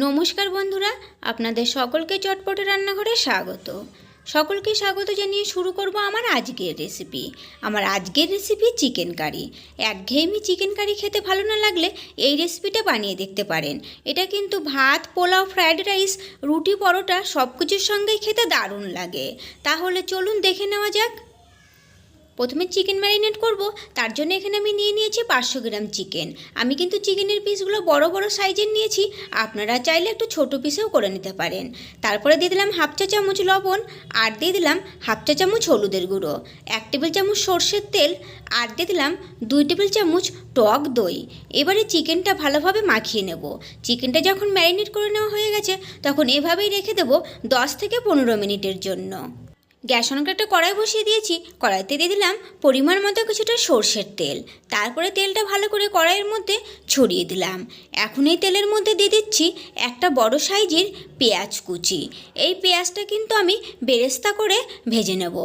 নমস্কার বন্ধুরা, আপনাদের সকলকে চটপটে রান্নাঘরে স্বাগত। সকলকে স্বাগত জানিয়ে শুরু করব আমার আজকের রেসিপি। আমার আজকের রেসিপি চিকেন কারি। একঘেয়েমি চিকেন কারি খেতে ভালো না লাগলে এই রেসিপিটা বানিয়ে দেখতে পারেন। এটা কিন্তু ভাত, পোলাও, ফ্রায়েড রাইস, রুটি, পরোটা সব কিছুর সঙ্গেই খেতে দারুণ লাগে। তাহলে চলুন দেখে নেওয়া যাক। প্রথমে চিকেন ম্যারিনেট করব, তার জন্য এখানে আমি নিয়েছি 500 গ্রাম চিকেন। আমি কিন্তু চিকেনের পিসগুলো বড় বড় সাইজের নিয়েছি, আপনারা চাইলে একটু ছোট পিসেও করে নিতে পারেন। তারপরে দিয়ে দিলাম হাফ চা চামচ লবণ, আর দিয়ে দিলাম হাফ চা চামচ হলুদের গুঁড়ো, 1 টেবিল চামচ সর্ষের তেল, আর দিয়ে দিলাম 2 টেবিল চামচ টক দই। এবারে চিকেনটা ভালোভাবে মাখিয়ে নেব। চিকেনটা যখন ম্যারিনেট করে নেওয়া হয়ে গেছে তখন এভাবেই রেখে দেব 10 থেকে 15 মিনিটের জন্য। গ্যাস অন করে একটা কড়াই বসিয়ে দিয়েছি। কড়াইতে দিয়ে দিলাম পরিমাণ মতো কিছুটা সর্ষের তেল। তারপরে তেলটা ভালো করে কড়াইয়ের মধ্যে ছড়িয়ে দিলাম। এখন এই তেলের মধ্যে দিয়ে দিচ্ছি একটা বড় সাইজের পেঁয়াজ কুচি। এই পেঁয়াজটা কিন্তু আমি বেরেস্তা করে ভেজে নেব।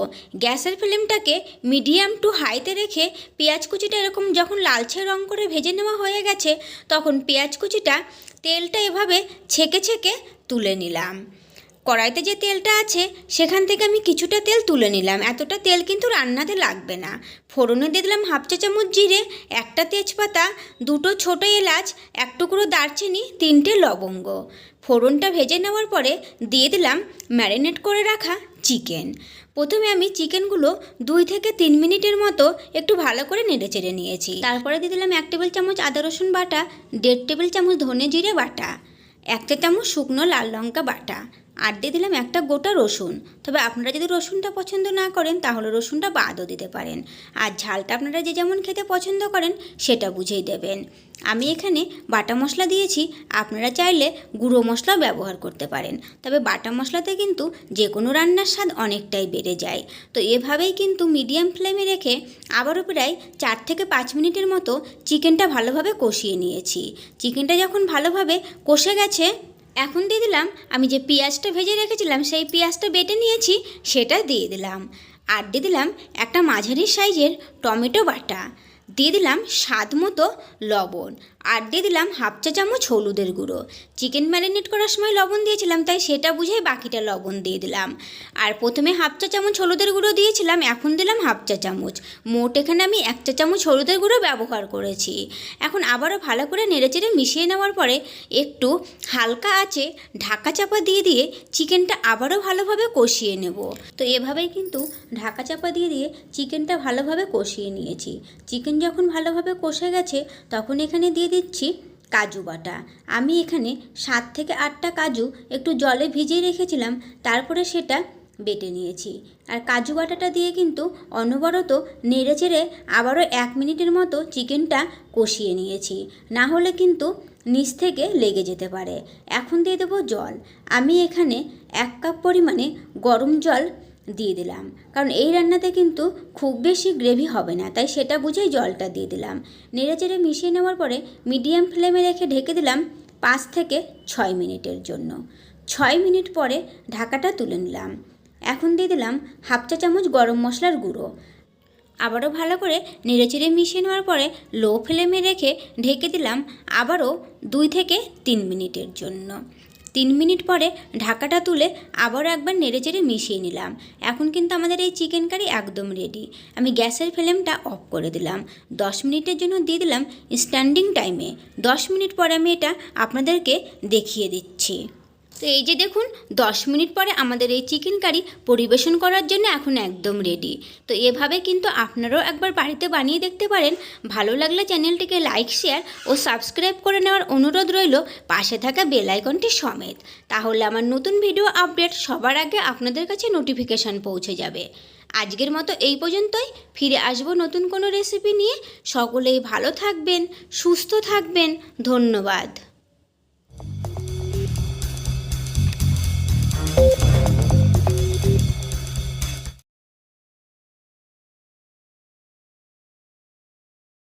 গ্যাসের ফ্লেমটাকে মিডিয়াম টু হাইতে রেখে পেঁয়াজ কুচিটা এরকম যখন লালচে রং করে ভেজে নেওয়া হয়ে গেছে তখন পেঁয়াজ কুচিটা তেলটা এভাবে ছেঁকে ছেঁকে তুলে নিলাম। কড়াইতে যে তেলটা আছে সেখান থেকে আমি কিছুটা তেল তুলে নিলাম। এতটা তেল কিন্তু রান্নাতে লাগবে না। ফোড়নে দিয়ে দিলাম হাফ চা চামচ জিরে, একটা তেজপাতা, 2টো ছোটো এলাচ, 1 টুকরো দারচিনি, 3টে লবঙ্গ। ফোড়নটা ভেজে নেওয়ার পরে দিয়ে দিলাম ম্যারিনেট করে রাখা চিকেন। প্রথমে আমি চিকেনগুলো 2 থেকে 3 মিনিটের মতো একটু ভালো করে নেড়েচেড়ে নিয়েছি। তারপরে দিয়ে দিলাম 1 টেবিল চামচ আদা রসুন বাটা, 1.5 টেবিল চামচ ধনে জিরে বাটা, 1 চা চামচ শুকনো লাল লঙ্কা বাটা, আর দিয়ে দিলাম একটা গোটা রসুন। তবে আপনারা যদি রসুনটা পছন্দ না করেন তাহলে রসুনটা বাদও দিতে পারেন। আর ঝালটা আপনারা যে যেমন খেতে পছন্দ করেন সেটা বুঝেই দেবেন। আমি এখানে বাটা মশলা দিয়েছি, আপনারা চাইলে গুঁড়ো মশলাও ব্যবহার করতে পারেন। তবে বাটা মশলাতে কিন্তু যে কোনো রান্নার স্বাদ অনেকটাই বেড়ে যায়। তো এভাবেই কিন্তু মিডিয়াম ফ্লেমে রেখে আবারও প্রায় 4 থেকে 5 মিনিটের মতো চিকেনটা ভালোভাবে কষিয়ে নিয়েছি। চিকেনটা যখন ভালোভাবে কষে গেছে এখন দিয়ে দিলাম আমি যে পেঁয়াজটা ভেজে রেখেছিলাম সেই পেঁয়াজটা বেটে নিয়েছি সেটা দিয়ে দিলাম। আর দিয়ে দিলাম একটা মাঝারি সাইজের টমেটো বাটা, দিয়ে দিলাম স্বাদ মতো লবণ, আর দিয়ে দিলাম হাফ চা চামচ হলুদের গুঁড়ো। চিকেন ম্যারিনেট করার সময় লবণ দিয়েছিলাম তাই সেটা বুঝেই বাকিটা লবণ দিয়ে দিলাম। আর প্রথমে হাফ চা চামচ হলুদের গুঁড়ো দিয়েছিলাম, এখন দিলাম হাফ চা চামচ। মোট এখানে আমি 1 চা চামচ হলুদের গুঁড়ো ব্যবহার করেছি। এখন আবারও ভালো করে নেড়েচেড়ে মিশিয়ে নেওয়ার পরে একটু হালকা আঁচে ঢাকা চাপা দিয়ে দিয়ে চিকেনটা আবারও ভালোভাবে কষিয়ে নেব। তো এভাবেই কিন্তু ঢাকা চাপা দিয়ে দিয়ে চিকেনটা ভালোভাবে কষিয়ে নিয়েছি। চিকেন যখন ভালোভাবে কষে গেছে তখন এখানে দিয়ে দিচ্ছি কাজু বাটা। আমি এখানে 7 থেকে 8টা কাজু একটু জলে ভিজিয়ে রেখেছিলাম, তারপরে সেটা বেটে নিয়েছি। আর কাজু বাটাটা দিয়ে কিন্তু অনবরত নেড়েচেড়ে আবারও 1 মিনিটের মতো চিকেনটা কষিয়ে নিয়েছি, না হলে কিন্তু নিচ থেকে লেগে যেতে পারে। এখন দিয়ে দেবো জল। আমি এখানে 1 কাপ পরিমাণে গরম জল দিয়ে দিলাম, কারণ এই রান্নাতে কিন্তু খুব বেশি গ্রেভি হবে না, তাই সেটা বুঝেই জলটা দিয়ে দিলাম। নেড়েচেড়ে মিশিয়ে নেওয়ার পরে মিডিয়াম ফ্লেমে রেখে ঢেকে দিলাম 5 থেকে 6 মিনিটের জন্য। 6 মিনিট পরে ঢাকাটা তুলে নিলাম। এখন দিয়ে দিলাম হাফ চা চামচ গরম মশলার গুঁড়ো। আবারও ভালো করে নেড়েচেড়ে মিশিয়ে নেওয়ার পরে লো ফ্লেমে রেখে ঢেকে দিলাম আবারও 2 থেকে 3 মিনিটের জন্য। 3 মিনিট পরে ঢাকাটা তুলে আবারও একবার নেড়েচেড়ে মিশিয়ে নিলাম। এখন কিন্তু আমাদের এই চিকেন কারি একদম রেডি। আমি গ্যাসের ফ্লেমটা অফ করে দিলাম। 10 মিনিটের জন্য দিয়ে দিলাম স্ট্যান্ডিং টাইমে। 10 মিনিট পরে আমি এটা আপনাদেরকে দেখিয়ে দিচ্ছি। তো এই যে দেখুন 10 মিনিট পরে আমাদের এই চিকেন কারি পরিবেশন করার জন্য এখন একদম রেডি। তো এভাবে কিন্তু আপনারাও একবার বাড়িতে বানিয়ে দেখতে পারেন। ভালো লাগলে চ্যানেলটিকে লাইক, শেয়ার ও সাবস্ক্রাইব করে নেওয়ার অনুরোধ রইল, পাশে থাকা বেল আইকনটি সমেত। তাহলে আমার নতুন ভিডিও আপডেট সবার আগে আপনাদের কাছে নোটিফিকেশান পৌঁছে যাবে। আজকের মতো এই পর্যন্তই। ফিরে আসবো নতুন কোনো রেসিপি নিয়ে। সকলেই ভালো থাকবেন, সুস্থ থাকবেন। ধন্যবাদ।